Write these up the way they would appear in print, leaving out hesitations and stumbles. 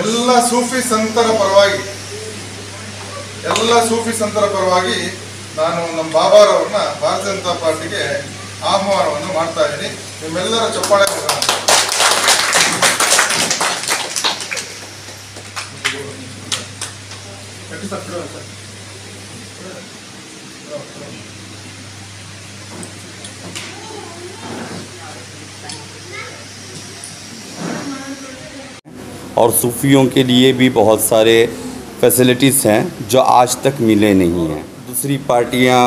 ಎಲ್ಲ ಸೂಫಿ ಸಂತರ ಪರವಾಗಿ ನಾನು ನಮ್ಮ ಬಾಬಾರವ್ರನ್ನ ಭಾರತೀಯ ಜನತಾ ಪಾರ್ಟಿಗೆ ಆಹ್ವಾನವನ್ನು ಮಾಡ್ತಾ ಇದ್ದೀನಿ. ನಿಮ್ಮೆಲ್ಲರ ಚಪ್ಪಾಳೆ और सूफियों के लिए भी बहुत सारे फैसिलिटीज़ हैं जो आज तक मिले नहीं हैं। दूसरी पार्टियां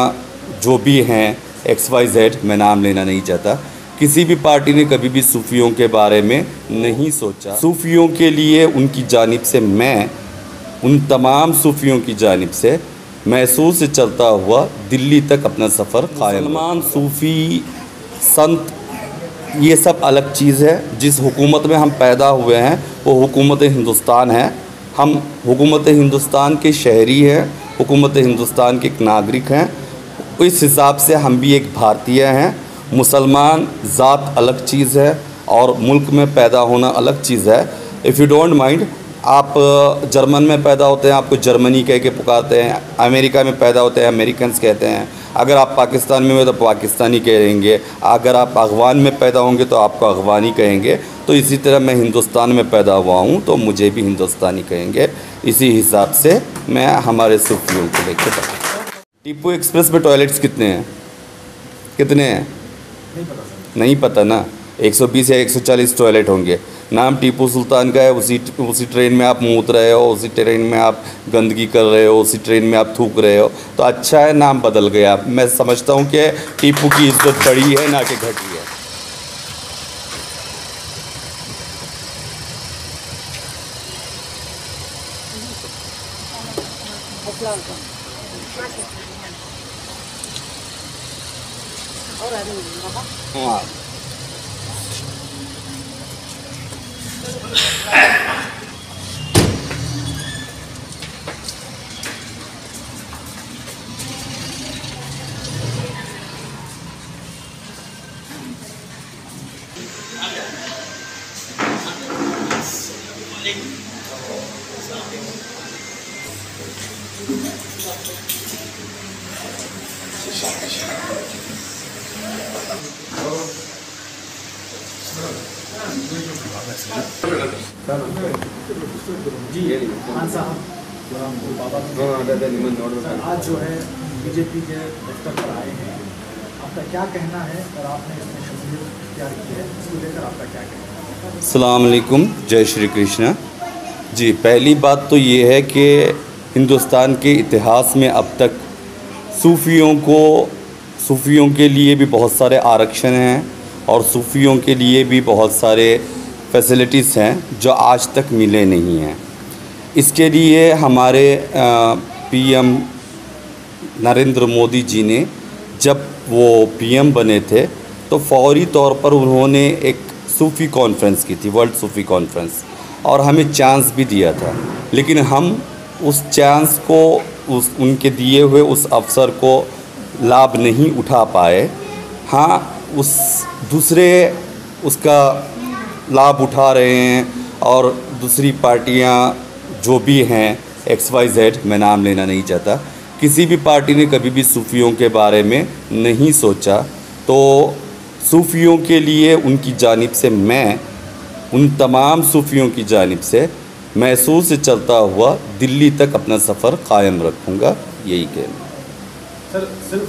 जो भी हैं XYZ, मैं नाम लेना नहीं चाहता, किसी भी पार्टी ने कभी भी सूफियों के बारे में नहीं सोचा। सूफियों के लिए उनकी जानिब से मैं उन तमाम सूफियों की जानिब से मैसूर से चलता हुआ दिल्ली तक अपना सफ़र कायम। मुसलमान, सूफ़ी, संत, ये सब अलग चीज़ है। जिस हुकूमत में हम पैदा हुए हैं वो हुकूमत हिंदुस्तान है। हम हुकूमत हिंदुस्तान के शहरी हैं, हुकूमत हिंदुस्तान के एक नागरिक हैं। इस हिसाब से हम भी एक भारतीय हैं। मुसलमान ज़ात अलग चीज़ है और मुल्क में पैदा होना अलग चीज़ है। इफ़ यू डोंट माइंड, आप जर्मन में पैदा होते हैं, आपको जर्मनी कह के पुकारते हैं। अमेरिका में पैदा होते हैं, अमेरिकन्स कहते हैं। अगर आप पाकिस्तान में हो तो पाकिस्तानी कहेंगे। अगर आप अफ़गान में पैदा होंगे तो आपको अफ़गानी कहेंगे। तो इसी तरह मैं हिंदुस्तान में पैदा हुआ हूँ तो मुझे भी हिंदुस्तानी कहेंगे। इसी हिसाब से मैं हमारे सूफियों को लेकर टीपू एक्सप्रेस में टॉयलेट्स कितने हैं? नहीं पता ना। 120 या 140 टॉयलेट होंगे। नाम टीपू सुल्तान का है। उसी ट्रेन में आप मूत रहे हो, उसी ट्रेन में आप गंदगी कर रहे हो, उसी ट्रेन में आप थूक रहे हो। तो अच्छा है नाम बदल गया। मैं समझता हूँ कि टीपू की इज्जत बढ़ी है ना कि घटी है। हाँ, जी खान साहब, आज जो है बीजेपी के दफ्तर पर आए हैं, आपका क्या कहना है और आपने इसमें शमूलियत क्या की है, इसको लेकर आपका क्या कहना है? अस्सलाम वालेकुम, जय श्री कृष्ण। जी, पहली बात तो ये है कि हिंदुस्तान के इतिहास में अब तक सूफियों के लिए भी बहुत सारे आरक्षण हैं और सूफियों के लिए भी बहुत सारे फैसिलिटीज़ हैं जो आज तक मिले नहीं हैं। इसके लिए हमारे PM नरेंद्र मोदी जी ने जब वो PM बने थे तो फौरी तौर पर उन्होंने एक सूफ़ी कॉन्फ्रेंस की थी, वर्ल्ड सूफ़ी कॉन्फ्रेंस, और हमें चांस भी दिया था। लेकिन हम उस चांस को, उनके दिए हुए उस अवसर को लाभ नहीं उठा पाए। हाँ, उसका लाभ उठा रहे हैं और दूसरी पार्टियां जो भी हैं XYZ, मैं नाम लेना नहीं चाहता, किसी भी पार्टी ने कभी भी सूफियों के बारे में नहीं सोचा। तो सूफियों के लिए उनकी जानिब से मैं उन तमाम सूफियों की जानिब से मैसूर से चलता हुआ दिल्ली तक अपना सफ़र कायम रखूँगा, यही कहना। सर, सिर्फ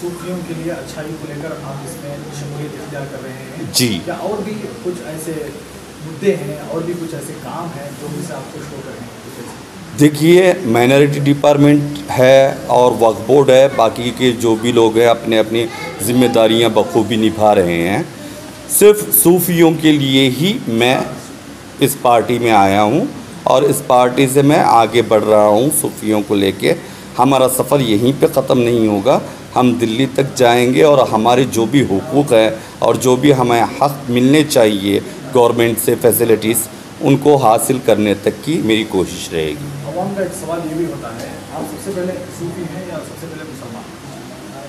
सूफियों के लिए अच्छाई को लेकर आप इसमें शमूलियत इख्तियार कर रहे हैं जी। क्या और भी कुछ ऐसे मुद्दे हैं और भी कुछ ऐसे काम हैं जो इसे आप खुश हो कर रहे हैं? देखिए, माइनॉरिटी डिपार्टमेंट है और वक्फ बोर्ड है, बाकी के जो भी लोग हैं अपने अपनी ज़िम्मेदारियां बखूबी निभा रहे हैं। सिर्फ सूफियों के लिए ही मैं इस पार्टी में आया हूं और इस पार्टी से मैं आगे बढ़ रहा हूं सूफियों को लेके। हमारा सफ़र यहीं पे ख़त्म नहीं होगा, हम दिल्ली तक जाएंगे और हमारे जो भी हुकूक़ हैं और जो भी हमें हक़ मिलने चाहिए गवर्नमेंट से फैसिलिटीज़, उनको हासिल करने तक की मेरी कोशिश रहेगी। अवाम का एक सवाल ये भी होता है, आप सबसे पहले सूफी हैं या सबसे पहले मुसलमान?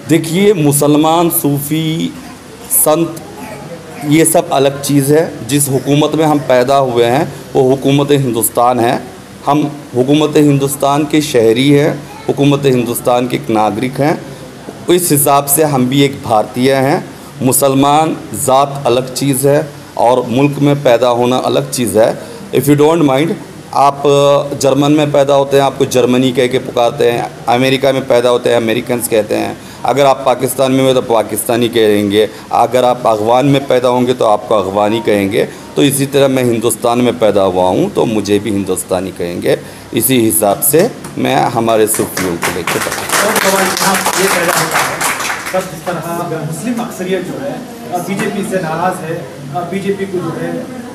देखिए, मुसलमान, सूफ़ी, संत, ये सब अलग चीज़ है। जिस हुकूमत में हम पैदा हुए हैं वो हुकूमत हिंदुस्तान है। हम हुकूमत हिंदुस्तान के शहरी हैं, हुकूमत हिंदुस्तान के एक नागरिक हैं। इस हिसाब से हम भी एक भारतीय हैं। मुसलमान ज़ात अलग चीज़ है और मुल्क में पैदा होना अलग चीज़ है। इफ़ यू डोंट माइंड, आप जर्मन में पैदा होते हैं, आपको जर्मनी कह के पुकारते हैं। अमेरिका में पैदा होते हैं, अमेरिकन्स कहते हैं। अगर आप पाकिस्तान में हो तो पाकिस्तानी कहेंगे। अगर आप अफ़गान में पैदा होंगे तो आपको अफ़गानी कहेंगे। तो इसी तरह मैं हिंदुस्तान में पैदा हुआ हूँ तो मुझे भी हिंदुस्तानी कहेंगे। इसी हिसाब से मैं हमारे सूफियों को लेकर और सवाल यहाँ ये पैदा होता है, सब जिस तरह मुस्लिम अक्सरियत जो है बीजेपी से नाराज़ है, बीजेपी को जो है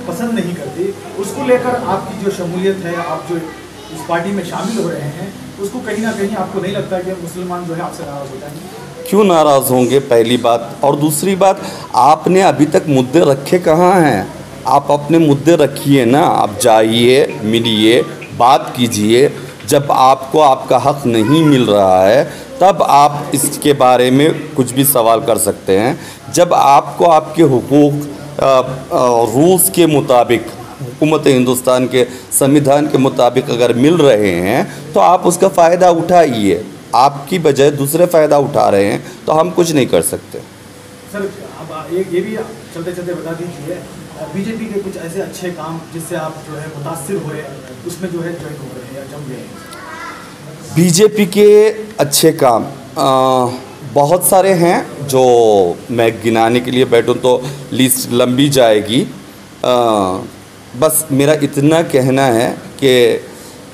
पसंद नहीं करती, उसको लेकर आपकी जो शमूलियत है, आप जो इस पार्टी में शामिल हो रहे हैं, उसको कहीं ना कहीं आपको नहीं लगता कि मुसलमान जो है आपसे नाराज़ हो जाएंगे? क्यों नाराज़ होंगे, पहली बात। और दूसरी बात, आपने अभी तक मुद्दे रखे कहाँ हैं? आप अपने मुद्दे रखिए ना। आप जाइए, मिलिए, बात कीजिए। जब आपको आपका हक नहीं मिल रहा है तब आप इसके बारे में कुछ भी सवाल कर सकते हैं। जब आपको आपके हुकूक रूल्स के मुताबिक, हुकूमत हिंदुस्तान के संविधान के मुताबिक अगर मिल रहे हैं तो आप उसका फ़ायदा उठाइए। आपकी बजाय दूसरे फ़ायदा उठा रहे हैं तो हम कुछ नहीं कर सकते। सर अब ये भी चलते चलते बता दीजिए, बीजेपी के कुछ ऐसे अच्छे काम जिससे आप जो है मुतासिर हुए, उसमें जो है ज्वाइन हो रहे हैं या जम गए हैं? बीजेपी के अच्छे काम बहुत सारे हैं जो मैं गिनाने के लिए बैठूं तो लिस्ट लंबी जाएगी। बस मेरा इतना कहना है कि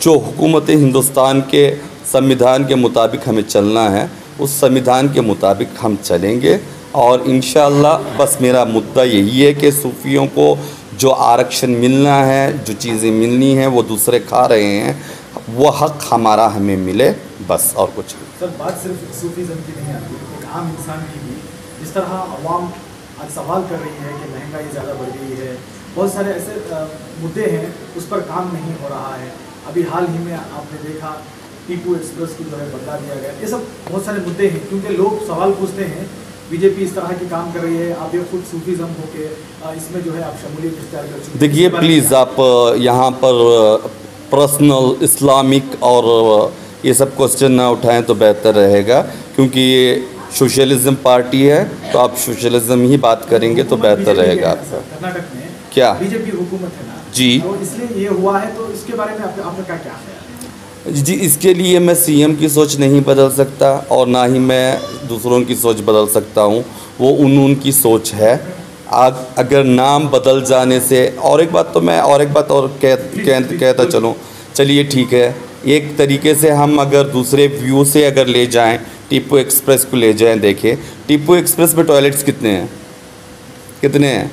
जो हुकूमत हिंदुस्तान के संविधान के मुताबिक हमें चलना है उस संविधान के मुताबिक हम चलेंगे। और इंशाअल्लाह बस मेरा मुद्दा यही है कि सूफियों को जो आरक्षण मिलना है, जो चीज़ें मिलनी हैं वो दूसरे खा रहे हैं, वो हक़ हमारा हमें मिले, बस और कुछ नहीं। सर बात सिर्फ सूफीज़म की नहीं आती, एक आम इंसान की भी। जिस तरह अवाम आज सवाल कर रही है कि महंगाई ज़्यादा बढ़ गई है, बहुत सारे ऐसे मुद्दे हैं उस पर काम नहीं हो रहा है। अभी हाल ही में आपने देखा टीपू एक्सप्रेस को जो है बदला दिया गया। ये सब बहुत सारे मुद्दे हैं क्योंकि लोग सवाल पूछते हैं बीजेपी इस तरह के काम कर रही है, आप ये खुद सूफीज़म होके इसमें जो है आप शमूलियत इख्तियार कर चुके हैं। देखिए प्लीज़ आप यहाँ पर पर्सनल इस्लामिक और ये सब क्वेश्चन ना उठाएं तो बेहतर रहेगा, क्योंकि ये सोशलिज्म पार्टी है तो आप सोशलिज्म ही बात करेंगे तो बेहतर रहेगा आपका। कर्नाटक में क्या बीजेपी हुकूमत है ना जी, तो इसलिए ये हुआ है, तो इसके बारे में आपका क्या ख्याल है? जी इसके लिए मैं सीएम की सोच नहीं बदल सकता और ना ही मैं दूसरों की सोच बदल सकता हूँ। वो उनकी सोच है। अगर नाम बदल जाने से, और एक बात तो मैं और एक बात और कहता चलूँ, चलिए ठीक है, एक तरीके से हम अगर दूसरे व्यू से अगर ले जाएं, टीपू एक्सप्रेस को ले जाएं, देखें टीपू एक्सप्रेस में टॉयलेट्स कितने हैं?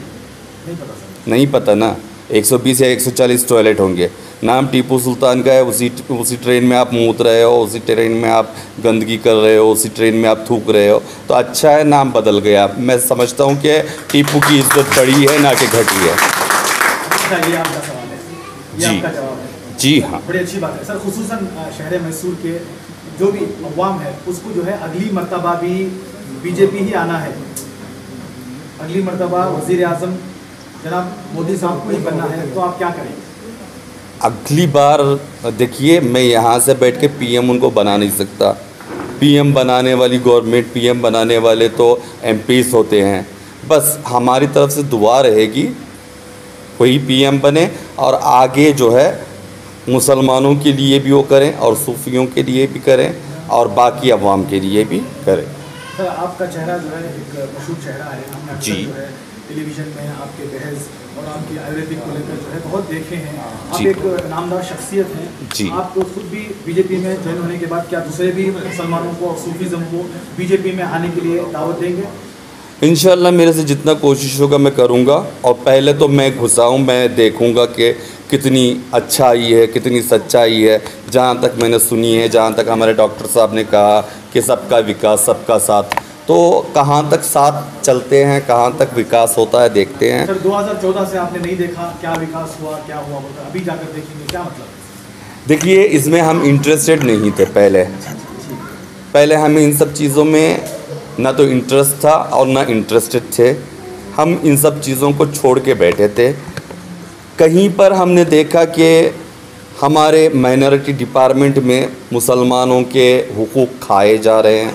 नहीं पता ना। 120 या 140 टॉयलेट होंगे। नाम टीपू सुल्तान का है, उसी ट्रेन में आप मूत रहे हो, उसी ट्रेन में आप गंदगी कर रहे हो, उसी ट्रेन में आप थूक रहे हो, तो अच्छा है नाम बदल गया। मैं समझता हूँ कि टीपू की इज्जत बढ़ी है ना कि घटी है। ये आपका सवाल है, ये जी आपका जवाब है। जी हाँ, बड़ी अच्छी बात है सर। खुसूसन शहर मैसूर के जो भी अवाम है उसको जो है अगली मर्तबा भी बीजेपी ही आना है, अगली मर्तबा वज़ीर आज़म जनाब मोदी साहब को ही बनना है, तो आप क्या करेंगे? अगली बार देखिए, मैं यहाँ से बैठ के पीएम उनको बना नहीं सकता। पीएम बनाने वाली गवर्नमेंट, पीएम बनाने वाले तो एमपीज़ होते हैं। बस हमारी तरफ से दुआ रहेगी वही पीएम बने और आगे जो है मुसलमानों के लिए भी वो करें और सूफियों के लिए भी करें और बाकी अवाम के लिए भी करें। सर आपका चेहरा जो है एक मशहूर चेहरा है, हमने अक्सर जी। जो है टेलीविज़न में आपके बहस और आपकी आयुर्वेदिक को लेकर जो है बहुत देखे हैं। आप जी। एक नामदार शख्सियत हैं। जी। आप खुद भी बीजेपी में ज्वाइन होने के बाद क्या दूसरे भी मुसलमानों को और सूफीज़म को बीजेपी में आने के लिए दावत देंगे? इंशाल्लाह मेरे से जितना कोशिश होगा मैं करूँगा। और पहले तो मैं घुसाऊँ, मैं देखूँगा कि कितनी अच्छाई है, कितनी सच्चाई है। जहाँ तक मैंने सुनी है, जहाँ तक हमारे डॉक्टर साहब ने कहा कि सबका विकास सबका साथ, तो कहाँ तक साथ चलते हैं, कहाँ तक विकास होता है, देखते हैं। सर 2014 से आपने नहीं देखा क्या विकास हुआ, क्या हुआ बोलकर अभी जाकर देखेंगे, क्या मतलब? देखिए इसमें हम इंटरेस्टेड नहीं थे। पहले हमें इन सब चीज़ों में ना तो इंटरेस्ट था और ना इंटरेस्टेड थे। हम इन सब चीज़ों को छोड़ के बैठे थे। कहीं पर हमने देखा कि हमारे माइनॉरिटी डिपार्टमेंट में मुसलमानों के हुकूक खाए जा रहे हैं,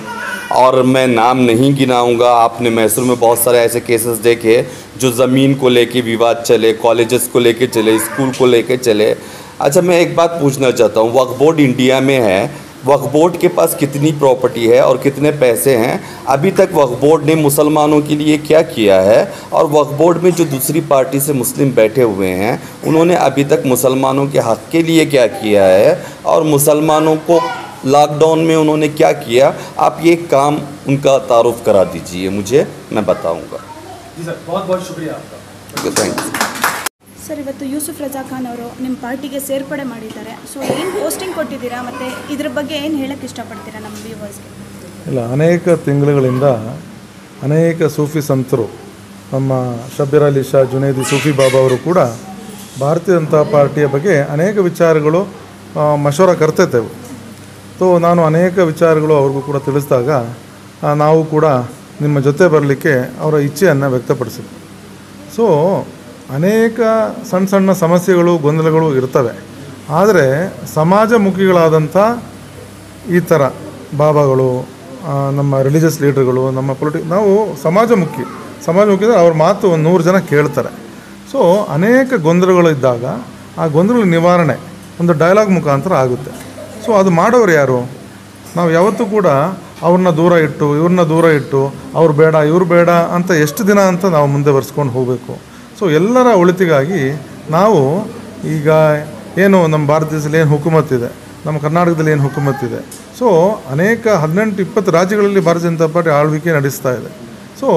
और मैं नाम नहीं गिनाऊंगा। आपने मैसूर में बहुत सारे ऐसे केसेस देखे जो ज़मीन को लेके विवाद चले, कॉलेजेस को लेके चले, स्कूल को लेके चले। अच्छा, मैं एक बात पूछना चाहता हूँ, वक्फ बोर्ड इंडिया में है, वक्फ बोर्ड के पास कितनी प्रॉपर्टी है और कितने पैसे हैं? अभी तक वक्फ बोर्ड ने मुसलमानों के लिए क्या किया है? और वक्फ बोर्ड में जो दूसरी पार्टी से मुस्लिम बैठे हुए हैं, उन्होंने अभी तक मुसलमानों के हक़ के लिए क्या किया है? और मुसलमानों को लॉकडाउन में उन्होंने क्या किया? आप ये काम उनका तारुफ करा दीजिए मुझे, मैं बताऊँगा। जी सर, बहुत बहुत शुक्रिया आपका। थैंक यू ಸರ್, ಇವತ್ತು ಯೂಸುಫ್ ರಜಾ ಖಾನ್ ಅವರು ನಿಮ್ಮ ಪಾರ್ಟಿಗೆ ಸೇರ್ಪಡೆ ಮಾಡಿದ್ದಾರೆ. ಸೊ ಏನು ಪೋಸ್ಟಿಂಗ್ ಕೊಟ್ಟಿದ್ದೀರಾ ಮತ್ತು ಇದ್ರ ಬಗ್ಗೆ ಏನು ಹೇಳಕ್ಕೆ ಇಷ್ಟಪಡ್ತೀರಾ ನಮ್ಮ ವ್ಯೂವರ್ಸ್ಗೆ? ಇಲ್ಲ, ಅನೇಕ ತಿಂಗಳುಗಳಿಂದ ಅನೇಕ ಸೂಫಿ ಸಂತರು, ನಮ್ಮ ಶಬ್ಬೀರ್ ಅಲಿ ಶಾ, ಜುನೇದಿ ಸೂಫಿ ಬಾಬಾ ಅವರು ಕೂಡ ಭಾರತೀಯ ಜನತಾ ಪಾರ್ಟಿಯ ಬಗ್ಗೆ ಅನೇಕ ವಿಚಾರಗಳು ಮಶವರ ಕರ್ತಿದ್ದೆವು. ಸೊ ನಾನು ಅನೇಕ ವಿಚಾರಗಳು ಅವ್ರಿಗೂ ಕೂಡ ತಿಳಿಸಿದಾಗ ನಾವು ಕೂಡ ನಿಮ್ಮ ಜೊತೆ ಬರಲಿಕ್ಕೆ ಅವರ ಇಚ್ಛೆಯನ್ನು ವ್ಯಕ್ತಪಡಿಸಿದ್ವಿ. ಸೊ ಅನೇಕ ಸಣ್ಣ ಸಣ್ಣ ಸಮಸ್ಯೆಗಳು, ಗೊಂದಲಗಳು ಇರ್ತವೆ. ಆದರೆ ಸಮಾಜಮುಖಿಗಳಾದಂಥ ಈ ಥರ ಬಾಬಾಗಳು, ನಮ್ಮ ರಿಲಿಜಿಯಸ್ ಲೀಡರ್ಗಳು, ನಮ್ಮ ನಾವು ಸಮಾಜಮುಖಿ ಅಂದರೆ ಅವ್ರ ಮಾತು ಒಂದು 100 ಜನ ಕೇಳ್ತಾರೆ. ಸೊ ಅನೇಕ ಗೊಂದಲಗಳಿದ್ದಾಗ ಆ ಗೊಂದಲ ನಿವಾರಣೆ ಒಂದು ಡೈಲಾಗ್ ಮುಖಾಂತರ ಆಗುತ್ತೆ. ಸೊ ಅದು ಮಾಡೋರು ಯಾರು? ನಾವು ಯಾವತ್ತೂ ಕೂಡ ಅವ್ರನ್ನ ದೂರ ಇಟ್ಟು ಇವ್ರನ್ನ ದೂರ ಇಟ್ಟು ಅವ್ರು ಬೇಡ ಇವ್ರು ಬೇಡ ಅಂತ ಎಷ್ಟು ದಿನ ಅಂತ ನಾವು ಮುಂದೆ ಬರ್ಸ್ಕೊಂಡು ಹೋಗಬೇಕು. ಸೊ ಎಲ್ಲರ ಒಳಿತಿಗಾಗಿ ನಾವು ಈಗ ಏನು ನಮ್ಮ ಭಾರತ ದೇಶದಲ್ಲಿ ಏನು ಹುಕುಮತ್ತಿದೆ, ನಮ್ಮ ಕರ್ನಾಟಕದಲ್ಲಿ ಏನು ಹುಕುಮತ್ತಿದೆ, ಸೊ ಅನೇಕ 18-20 ರಾಜ್ಯಗಳಲ್ಲಿ ಭಾರತೀಯ ಜನತಾ ಪಾರ್ಟಿ ಆಳ್ವಿಕೆ ನಡೆಸ್ತಾ ಇದೆ. ಸೊ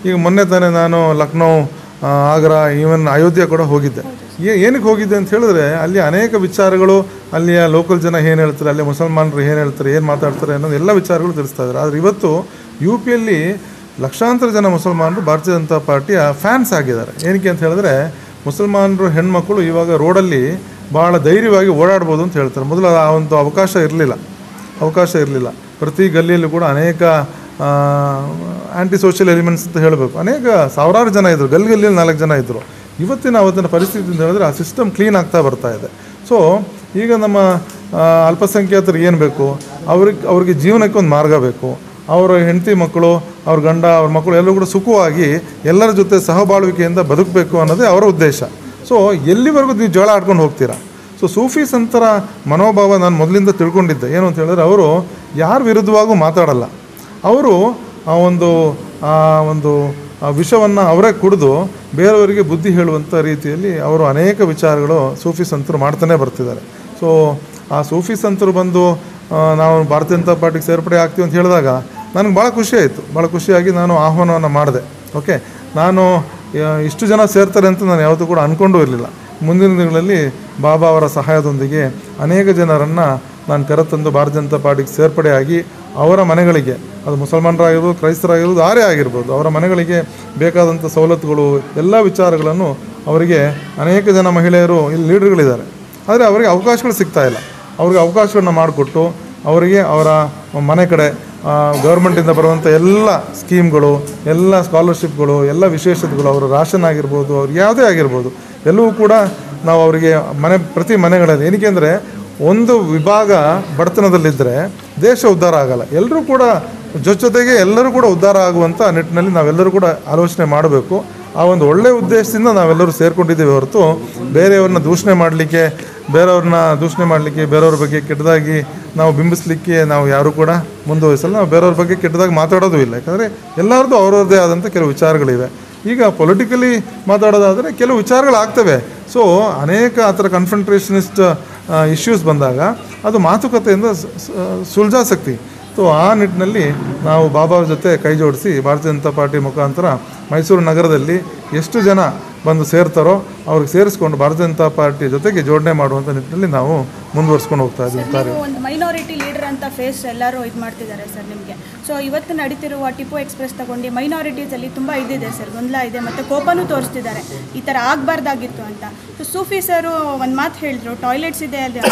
ಈಗ ಮೊನ್ನೆ ತಾನೇ ನಾನು ಲಕ್ನೋ, ಆಗ್ರಾ, ಈವನ್ ಅಯೋಧ್ಯ ಕೂಡ ಹೋಗಿದ್ದೆ. ಏನಕ್ಕೆ ಹೋಗಿದ್ದೆ ಅಂತ ಹೇಳಿದ್ರೆ ಅಲ್ಲಿ ಅನೇಕ ವಿಚಾರಗಳು, ಅಲ್ಲಿಯ ಲೋಕಲ್ ಜನ ಏನು ಹೇಳ್ತಾರೆ, ಅಲ್ಲಿ ಮುಸಲ್ಮಾನರು ಏನು ಹೇಳ್ತಾರೆ, ಏನು ಮಾತಾಡ್ತಾರೆ ಅನ್ನೋದು ಎಲ್ಲ ವಿಚಾರಗಳು ತಿಳಿಸ್ತಾ ಇದ್ದಾರೆ. ಆದರೆ ಇವತ್ತು UPಯಲ್ಲಿ ಲಕ್ಷಾಂತರ ಜನ ಮುಸಲ್ಮಾನರು ಭಾರತೀಯ ಜನತಾ ಪಾರ್ಟಿಯ ಫ್ಯಾನ್ಸ್ ಆಗಿದ್ದಾರೆ. ಏನಕ್ಕೆ ಅಂತ ಹೇಳಿದ್ರೆ ಮುಸಲ್ಮಾನರು ಹೆಣ್ಮಕ್ಳು ಇವಾಗ ರೋಡಲ್ಲಿ ಭಾಳ ಧೈರ್ಯವಾಗಿ ಓಡಾಡ್ಬೋದು ಅಂತ ಹೇಳ್ತಾರೆ. ಮೊದಲು ಆ ಒಂದು ಅವಕಾಶ ಇರಲಿಲ್ಲ. ಪ್ರತಿ ಗಲ್ಲಿಯಲ್ಲೂ ಕೂಡ ಅನೇಕ ಆ್ಯಂಟಿ ಸೋಷಿಯಲ್ ಎಲಿಮೆಂಟ್ಸ್ ಅಂತ ಹೇಳಬೇಕು, ಅನೇಕ ಸಾವಿರಾರು ಜನ ಇದ್ದರು, ಗಲ್ಲಿಯಲ್ಲಿ 4 ಜನ ಇದ್ದರು. ಅವತ್ತಿನ ಪರಿಸ್ಥಿತಿ ಅಂತ ಹೇಳಿದ್ರೆ ಆ ಸಿಸ್ಟಮ್ ಕ್ಲೀನ್ ಆಗ್ತಾ ಬರ್ತಾ ಇದೆ. ಸೊ ಈಗ ನಮ್ಮ ಅಲ್ಪಸಂಖ್ಯಾತರು ಏನು ಬೇಕು, ಅವ್ರಿಗೆ ಜೀವನಕ್ಕೆ ಒಂದು ಮಾರ್ಗ ಬೇಕು. ಅವರ ಹೆಂಡತಿ ಮಕ್ಕಳು, ಅವ್ರ ಗಂಡ, ಅವ್ರ ಮಕ್ಕಳು ಎಲ್ಲರೂ ಕೂಡ ಸುಖವಾಗಿ ಎಲ್ಲರ ಜೊತೆ ಸಹಬಾಳ್ವಿಕೆಯಿಂದ ಬದುಕಬೇಕು ಅನ್ನೋದೇ ಅವರ ಉದ್ದೇಶ. ಸೊ ಎಲ್ಲಿವರೆಗೂ ನೀವು ಜಗಳ ಆಡ್ಕೊಂಡು ಹೋಗ್ತೀರಾ? ಸೊ ಸೂಫಿ ಸಂತರ ಮನೋಭಾವ ನಾನು ಮೊದಲಿಂದ ತಿಳ್ಕೊಂಡಿದ್ದೆ. ಏನು ಅಂತ ಹೇಳಿದ್ರೆ ಅವರು ಯಾರ ವಿರುದ್ಧವಾಗೂ ಮಾತಾಡಲ್ಲ. ಅವರು ಆ ಒಂದು ವಿಷವನ್ನು ಅವರೇ ಕುಡಿದು ಬೇರೆಯವರಿಗೆ ಬುದ್ಧಿ ಹೇಳುವಂಥ ರೀತಿಯಲ್ಲಿ ಅವರು ಅನೇಕ ವಿಚಾರಗಳು ಸೂಫಿ ಸಂತರು ಮಾಡ್ತಾನೆ ಬರ್ತಿದ್ದಾರೆ. ಸೊ ಆ ಸೂಫಿ ಸಂತರು ಬಂದು ನಾವು ಭಾರತೀಯ ಜನತಾ ಪಾರ್ಟಿಗೆ ಸೇರ್ಪಡೆ ಆಗ್ತೀವಿ ಅಂತ ಹೇಳಿದಾಗ ನನಗೆ ಭಾಳ ಖುಷಿ ಆಯಿತು. ಭಾಳ ಖುಷಿಯಾಗಿ ನಾನು ಆಹ್ವಾನವನ್ನು ಮಾಡಿದೆ. ಓಕೆ, ನಾನು ಇಷ್ಟು ಜನ ಸೇರ್ತಾರೆ ಅಂತ ನಾನು ಯಾವತ್ತೂ ಕೂಡ ಅಂದ್ಕೊಂಡೂ ಇರಲಿಲ್ಲ. ಮುಂದಿನ ದಿನಗಳಲ್ಲಿ ಬಾಬಾ ಅವರ ಸಹಾಯದೊಂದಿಗೆ ಅನೇಕ ಜನರನ್ನು ನಾನು ಕರೆತಂದು ಭಾರತೀಯ ಜನತಾ ಪಾರ್ಟಿಗೆ ಸೇರ್ಪಡೆಯಾಗಿ ಅವರ ಮನೆಗಳಿಗೆ, ಅದು ಮುಸಲ್ಮಾನರಾಗಿರ್ಬೋದು, ಕ್ರೈಸ್ತರಾಗಿರ್ಬೋದು, ಯಾರೇ ಆಗಿರ್ಬೋದು, ಅವರ ಮನೆಗಳಿಗೆ ಬೇಕಾದಂಥ ಸವಲತ್ತುಗಳು, ಎಲ್ಲ ವಿಚಾರಗಳನ್ನು ಅವರಿಗೆ ಅನೇಕ ಜನ ಮಹಿಳೆಯರು ಇಲ್ಲಿ ಲೀಡರ್ಗಳಿದ್ದಾರೆ. ಆದರೆ ಅವರಿಗೆ ಅವಕಾಶಗಳು ಸಿಗ್ತಾಯಿಲ್ಲ. ಅವ್ರಿಗೆ ಅವಕಾಶಗಳನ್ನ ಮಾಡಿಕೊಟ್ಟು ಅವರಿಗೆ ಅವರ ಮನೆ ಕಡೆ ಗೌರ್ಮೆಂಟಿಂದ ಬರುವಂಥ ಎಲ್ಲ ಸ್ಕೀಮ್ಗಳು, ಎಲ್ಲ ಸ್ಕಾಲರ್ಶಿಪ್ಗಳು, ಎಲ್ಲ ವಿಶೇಷತೆಗಳು, ಅವರ ರಾಷನ್ ಆಗಿರ್ಬೋದು, ಅವ್ರಿಗೆ ಯಾವುದೇ ಆಗಿರ್ಬೋದು, ಎಲ್ಲವೂ ಕೂಡ ನಾವು ಅವರಿಗೆ ಪ್ರತಿ ಮನೆಗಳಲ್ಲಿ, ಏನಕ್ಕೆ ಅಂದರೆ ಒಂದು ವಿಭಾಗ ಬಡತನದಲ್ಲಿದ್ದರೆ ದೇಶ ಉದ್ಧಾರ ಆಗಲ್ಲ. ಎಲ್ಲರೂ ಕೂಡ ಜೊತೆಗೆ ಎಲ್ಲರೂ ಕೂಡ ಉದ್ಧಾರ ಆಗುವಂಥ ನಿಟ್ಟಿನಲ್ಲಿ ನಾವೆಲ್ಲರೂ ಕೂಡ ಆಲೋಚನೆ ಮಾಡಬೇಕು. ಆ ಒಂದು ಒಳ್ಳೆಯ ಉದ್ದೇಶದಿಂದ ನಾವೆಲ್ಲರೂ ಸೇರ್ಕೊಂಡಿದ್ದೀವಿ ಹೊರತು ಬೇರೆಯವ್ರನ್ನ ದೂಷಣೆ ಮಾಡಲಿಕ್ಕೆ, ಬೇರೆಯವ್ರ ಬಗ್ಗೆ ಕೆಟ್ಟದಾಗಿ ನಾವು ಬಿಂಬಿಸಲಿಕ್ಕೆ ನಾವು ಯಾರೂ ಕೂಡ ಮುಂದುವರಿಸಲ್ಲ. ನಾವು ಬೇರೆಯವ್ರ ಬಗ್ಗೆ ಕೆಟ್ಟದಾಗಿ ಮಾತಾಡೋದು ಇಲ್ಲ. ಯಾಕಂದರೆ ಎಲ್ಲರದ್ದು ಅವ್ರದ್ದೇ ಆದಂಥ ಕೆಲವು ವಿಚಾರಗಳಿವೆ. ಈಗ ಪೊಲಿಟಿಕಲಿ ಮಾತಾಡೋದಾದರೆ ಕೆಲವು ವಿಚಾರಗಳಾಗ್ತವೆ. ಸೊ ಅನೇಕ ಆ ಥರ ಕನ್ಫ್ರಂಟ್ರೇಷನಿಸ್ಟ್ ಇಶ್ಯೂಸ್ ಬಂದಾಗ ಅದು ಮಾತುಕತೆಯಿಂದ ಸುಲ್ಜಾಸಕ್ತಿ. ಸೊ ಆ ನಿಟ್ಟಿನಲ್ಲಿ ನಾವು ಬಾಬಾ ಅವ್ರ ಜೊತೆ ಕೈ ಜೋಡಿಸಿ ಭಾರತೀಯ ಜನತಾ ಪಾರ್ಟಿ ಮುಖಾಂತರ ಮೈಸೂರು ನಗರದಲ್ಲಿ ಎಷ್ಟು ಜನ ಬಂದು ಸೇರ್ತಾರೋ ಅವ್ರಿಗೆ ಸೇರಿಸ್ಕೊಂಡು ಭಾರತೀಯ ಜನತಾ ಪಾರ್ಟಿ ಜೊತೆಗೆ ಜೋಡಣೆ ಮಾಡುವಂಥ ನಿಟ್ಟಿನಲ್ಲಿ ನಾವು ಮುಂದುವರ್ಸ್ಕೊಂಡು ಹೋಗ್ತಾ ಇದ್ದೀವಿ. ಒಂದು ಮೈನಾರಿಟಿ ಲೀಡರ್ ಅಂತ ಫೇಸ್ ಎಲ್ಲರೂ ಇದು ಮಾಡ್ತಿದ್ದಾರೆ ಸರ್ ನಿಮಗೆ. ಸೊ ಇವತ್ತು ನಡೀತಿರುವ ಟಿಪ್ಪು ಎಕ್ಸ್ಪ್ರೆಸ್ ತಗೊಂಡು ಮೈನಾರಿಟೀಸಲ್ಲಿ ತುಂಬ ಇದಿದೆ ಸರ್, ಗೊಂದಲ ಇದೆ ಮತ್ತು ಕೋಪನೂ ತೋರಿಸ್ತಿದ್ದಾರೆ, ಈ ಥರ ಆಗಬಾರ್ದಾಗಿತ್ತು ಅಂತ. ಸೊ ಸೂಫಿ ಸರು ಒಂದು ಮಾತು ಹೇಳಿದ್ರು, ಟಾಯ್ಲೆಟ್ಸ್ ಇದೆ ಅಲ್ಲಿ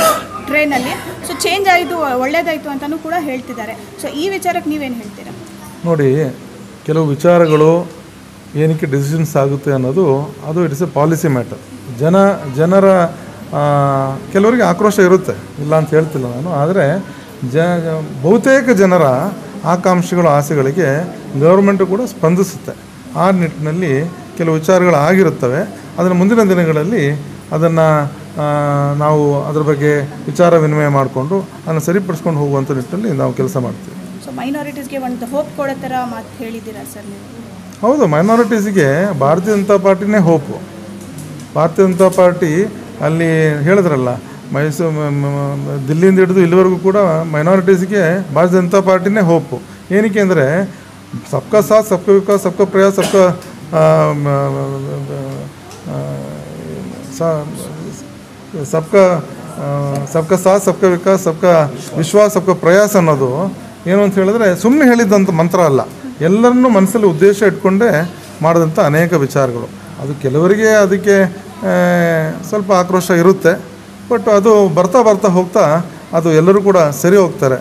ಟ್ರೈನಲ್ಲಿ, ಸೊ ಚೇಂಜ್ ಆಯಿತು, ಒಳ್ಳೇದಾಯಿತು ಅಂತಲೂ ಕೂಡ ಹೇಳ್ತಿದ್ದಾರೆ. ಸೊ ಈ ವಿಚಾರಕ್ಕೆ ನೀವೇನು ಹೇಳ್ತೀರಾ? ನೋಡಿ, ಕೆಲವು ವಿಚಾರಗಳು ಏನಕ್ಕೆ ಡಿಸಿಷನ್ಸ್ ಆಗುತ್ತೆ ಅನ್ನೋದು ಅದು ಇಟ್ಸ್ ಎ ಪಾಲಿಸಿ ಮ್ಯಾಟರ್. ಜನರ ಕೆಲವರಿಗೆ ಆಕ್ರೋಶ ಇರುತ್ತೆ, ಇಲ್ಲ ಅಂತ ಹೇಳ್ತಿಲ್ಲ ನಾನು. ಆದರೆ ಬಹುತೇಕ ಜನರ ಆಕಾಂಕ್ಷೆಗಳು, ಆಸೆಗಳಿಗೆ ಗೌರ್ಮೆಂಟು ಕೂಡ ಸ್ಪಂದಿಸುತ್ತೆ. ಆ ನಿಟ್ಟಿನಲ್ಲಿ ಕೆಲವು ವಿಚಾರಗಳು ಆಗಿರುತ್ತವೆ. ಅದನ್ನು ಮುಂದಿನ ದಿನಗಳಲ್ಲಿ ಅದನ್ನು ನಾವು ಅದರ ಬಗ್ಗೆ ವಿಚಾರ ವಿನಿಮಯ ಮಾಡಿಕೊಂಡು ಅದನ್ನು ಸರಿಪಡಿಸ್ಕೊಂಡು ಹೋಗುವಂಥ ನಿಟ್ಟಿನಲ್ಲಿ ನಾವು ಕೆಲಸ ಮಾಡ್ತೀವಿ. ಸೊ ಮೈನಾರಿಟೀಸ್ಗೆ ಒಂದು ಹೋಪ್ ಕೊಡೋ ಥರ ಮಾತು ಹೇಳಿದ್ದೀರಾ ಸರ್ ನೀವು? ಹೌದು, ಮೈನಾರಿಟೀಸ್ಗೆ ಭಾರತೀಯ ಜನತಾ ಪಾರ್ಟಿನೇ ಹೋಪು. ಭಾರತೀಯ ಜನತಾ ಪಾರ್ಟಿ ಅಲ್ಲಿ ಹೇಳಿದ್ರಲ್ಲ, ದಿಲ್ಲಿಯಿಂದ ಹಿಡಿದು ಇಲ್ಲಿವರೆಗೂ ಕೂಡ ಮೈನಾರಿಟೀಸ್ಗೆ ಭಾರತೀಯ ಜನತಾ ಪಾರ್ಟಿನೇ ಹೋಪು. ಏನಕ್ಕೆ ಅಂದರೆ ಸಬ್ಕಾ ಸಾಥ್ ಸಬ್ಕಾ ವಿಕಾಸ್ ಸಬ್ಕಾ ಪ್ರಯಾಸ್ ಸಬ್ಕಾ ಸಾಥ್ ಸಬ್ಕಾ ವಿಕಾಸ್ ಸಬ್ಕಾ ವಿಶ್ವಾಸ್ ಸಬ್ಕಾ ಪ್ರಯಾಸ್ ಅನ್ನೋದು ಏನು ಅಂತ ಹೇಳಿದ್ರೆ ಸುಮ್ಮನೆ ಹೇಳಿದ್ದಂಥ ಮಂತ್ರ ಅಲ್ಲ, ಎಲ್ಲರನ್ನೂ ಮನಸ್ಸಲ್ಲಿ ಉದ್ದೇಶ ಇಟ್ಕೊಂಡೇ ಮಾಡಿದಂಥ ಅನೇಕ ವಿಚಾರಗಳು. ಅದು ಕೆಲವರಿಗೆ ಅದಕ್ಕೆ ಸ್ವಲ್ಪ ಆಕ್ರೋಶ ಇರುತ್ತೆ, ಬಟ್ ಅದು ಬರ್ತಾ ಹೋಗ್ತಾ ಅದು ಎಲ್ಲರೂ ಕೂಡ ಸರಿ ಹೋಗ್ತಾರೆ.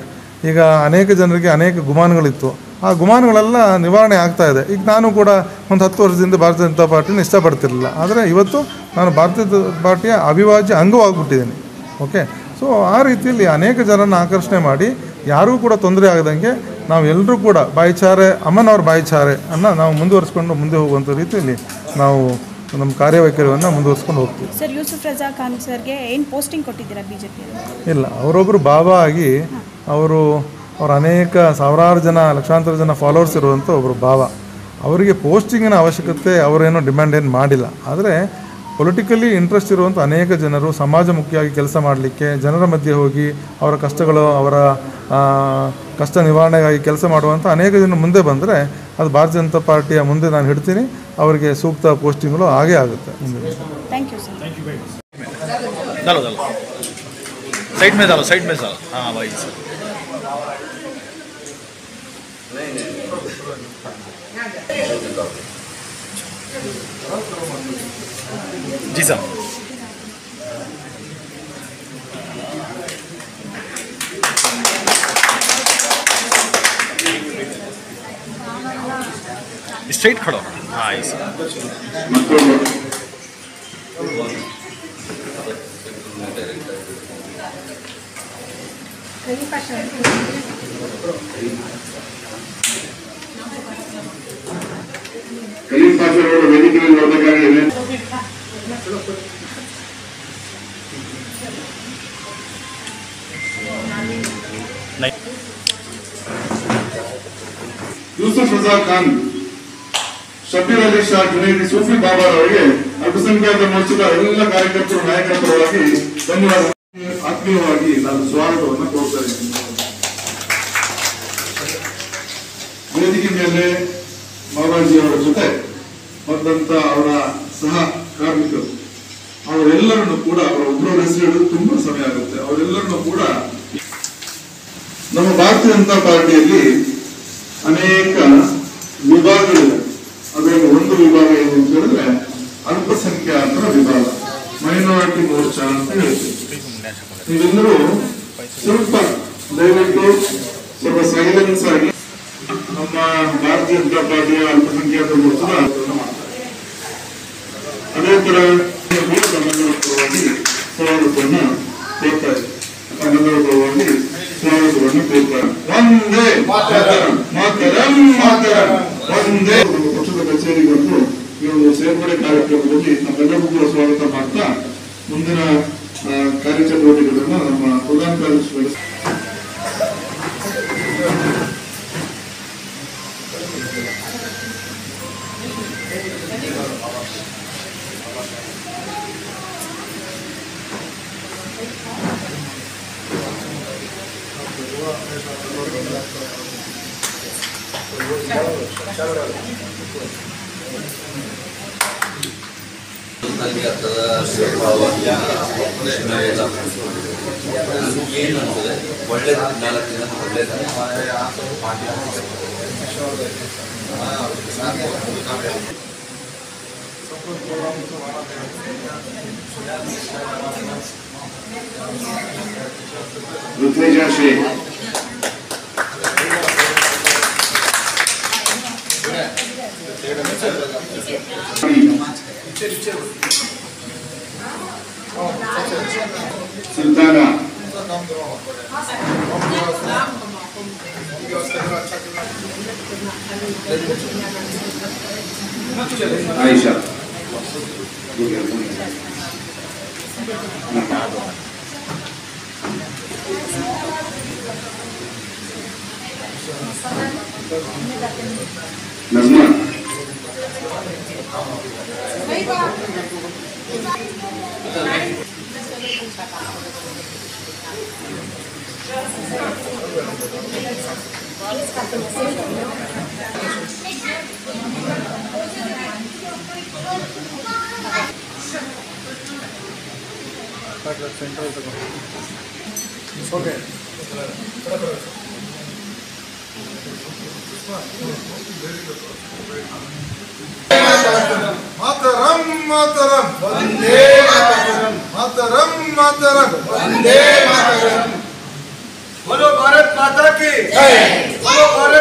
ಈಗ ಅನೇಕ ಜನರಿಗೆ ಅನೇಕ ಗುಮಾನಗಳಿತ್ತು, ಆ ಗುಮಾನಗಳೆಲ್ಲ ನಿವಾರಣೆ ಆಗ್ತಾ ಇದೆ. ಈಗ ನಾನು ಕೂಡ ಒಂದು 10 ವರ್ಷದಿಂದ ಭಾರತೀಯ ಜನತಾ ಪಾರ್ಟಿನ ಇಷ್ಟಪಡ್ತಿರಲಿಲ್ಲ, ಆದರೆ ಇವತ್ತು ನಾನು ಭಾರತೀಯ ಜನತಾ ಪಾರ್ಟಿಯ ಅವಿಭಾಜ್ಯ ಅಂಗವಾಗಿಬಿಟ್ಟಿದ್ದೀನಿ. ಓಕೆ, ಸೊ ಆ ರೀತಿಯಲ್ಲಿ ಅನೇಕ ಜನರನ್ನು ಆಕರ್ಷಣೆ ಮಾಡಿ ಯಾರಿಗೂ ಕೂಡ ತೊಂದರೆ ಆಗದಂಗೆ ನಾವು ಎಲ್ಲರೂ ಕೂಡ ಬಾಯಿಚಾರೆ ಅಮ್ಮನವ್ರ ಬಾಯಿಚಾರೆ ಅನ್ನು ನಾವು ಮುಂದುವರಿಸ್ಕೊಂಡು ಮುಂದೆ ಹೋಗುವಂಥ ರೀತಿಯಲ್ಲಿ ನಾವು ನಮ್ಮ ಕಾರ್ಯವೈಖರಿಯನ್ನು ಮುಂದುವರಿಸ್ಕೊಂಡು ಹೋಗ್ತೀವಿ. ಸರ್, ಯೂಸುಫ್ ರಜಾ ಖಾನ್ ಸರ್ಗೆ ಏನು ಪೋಸ್ಟಿಂಗ್ ಕೊಟ್ಟಿದ್ದೀರಾ ಬಿಜೆಪಿಯಲ್ಲಿ? ಇಲ್ಲ, ಅವರೊಬ್ಬರು ಬಾಬಾ ಆಗಿ ಅವರು ಅನೇಕ ಸಾವಿರಾರು ಜನ ಲಕ್ಷಾಂತರ ಜನ ಫಾಲೋವರ್ಸ್ ಇರುವಂಥ ಒಬ್ಬರು ಬಾಬಾ. ಅವರಿಗೆ ಪೋಸ್ಟಿಂಗಿನ ಅವಶ್ಯಕತೆ ಅವರೇನೋ ಡಿಮ್ಯಾಂಡ್ ಏನು ಮಾಡಿಲ್ಲ. ಆದರೆ ಪೊಲಿಟಿಕಲಿ ಇಂಟ್ರೆಸ್ಟ್ ಇರುವಂಥ ಅನೇಕ ಜನರು ಸಮಾಜಮುಖಿಯಾಗಿ ಕೆಲಸ ಮಾಡಲಿಕ್ಕೆ, ಜನರ ಮಧ್ಯೆ ಹೋಗಿ ಅವರ ಕಷ್ಟಗಳು, ಅವರ ಕಷ್ಟ ನಿವಾರಣೆಗಾಗಿ ಕೆಲಸ ಮಾಡುವಂಥ ಅನೇಕ ಜನ ಮುಂದೆ ಬಂದರೆ ಅದು ಭಾರತೀಯ ಜನತಾ ಪಾರ್ಟಿಯ ಮುಂದೆ ನಾನು ಹಿಡ್ತೀನಿ. ಅವರಿಗೆ ಸೂಕ್ತ ಪೋಸ್ಟಿಂಗ್ಗಳು ಆಗೇ ಆಗುತ್ತೆ ಮುಂದೆ. Thank you sir. डालो साइड में डालो हाँ भाई सर. जी सर. स्ट्रेट खड़ो. हाँ ऐसे. ಯೂಸುಫ್ ರಜಾ ಖಾನ್, ಶಬೀರ್ ಅಲಿ ಶಾ, ಜುನೈದಿ ಸೂಫಿ ಬಾಬಾ ಅವರಿಗೆ ಅಲ್ಪಸಂಖ್ಯಾತ ಮೋರ್ಚಾದ ಎಲ್ಲ ಕಾರ್ಯಕರ್ತರು, ನಾಯಕರ ಪರವಾಗಿ ಧನ್ಯವಾದ. ಆತ್ಮೀಯವಾಗಿ ನಾನು ಸ್ವಾಗತವನ್ನು ಕೋರ್ತಾ ಇದ್ದೀನಿ. ವೇದಿಕೆ ಮೇಲೆ ಮಾವಾಜಿ ಅವರ ಜೊತೆ ಬಂದಂತ ಅವರ ಸಹ ಕಾರ್ಮಿಕರು, ಅವರೆಲ್ಲರನ್ನು ಕೂಡ, ಅವರ ಒಬ್ಬರ ಹೆಸರು ಹೇಳೋದು ತುಂಬಾ ಸಮಯ ಆಗುತ್ತೆ, ಅವರೆಲ್ಲರನ್ನು ಕೂಡ ನಮ್ಮ ಭಾರತೀಯ ಜನತಾ ಪಾರ್ಟಿಯಲ್ಲಿ ಅನೇಕ ವಿಭಾಗಗಳಿವೆ. ಅದರಲ್ಲಿ ಒಂದು ವಿಭಾಗ ಏನು ಅಂತ ಹೇಳಿದ್ರೆ ಅಲ್ಪಸಂಖ್ಯಾತರ ವಿಭಾಗ, ಮೈನಾರಿಟಿ ಮೋರ್ಚಾ ಅಂತ ಹೇಳ್ತೀವಿ. ನೀವೆಲ್ಲರೂ ಸ್ವಲ್ಪ ದಯವಿಟ್ಟು ಸ್ವಲ್ಪ ಸೈಲೆನ್ಸ್ ಆಗಿ ನಮ್ಮ ಭಾರತೀಯ ಜನತಾ ಪಾರ್ಟಿಯ ಅಲ್ಪಸಂಖ್ಯಾತ ಮೋರ್ಚಾದ ಅದೇ ತರ ಪರವಾಗಿ ಸ್ವಾಗತವನ್ನ ಕೋರ್ತಾ ಇದೆ. ಕನ್ನಡದ ಪರವಾಗಿ ಸ್ವಾಗತವನ್ನು ಕೋರ್ತಾರೆ. ಒಂದೇ ಮಾತರಂ ಮಾತರಂ ಮಾತರಂ ಒಂದೇ. ಪಕ್ಷದ ಕಚೇರಿಗೆ ಬಂದು ಈ ಒಂದು ಸೇರ್ಪಡೆ ಕಾರ್ಯಕ್ರಮದಲ್ಲಿ ನಮ್ಮೆಲ್ಲರಿಗೂ ಕೂಡ ಸ್ವಾಗತ ಮಾಡ್ತಾ ಮುಂದಿನ ಕಾರ್ಯಚಟುವಟಿಕೆಗಳನ್ನು ನಮ್ಮ ಪ್ರಧಾನ ಕಾರ್ಯದರ್ಶಿಗಳು ಏನಂತಂದರೆ ಒಳ್ಳೆಯದು 4 ದಿನ ಒಳ್ಳೆಯದು. ಋತ್ವಿಜಾ ಶೇಖ್, सुल्ताना, आयशा, नज़मा, मातरम मातरम वंदे मातरम मातरम मातरम वंदे मातरम। बोलो भारत माता की जय। बोलो भारत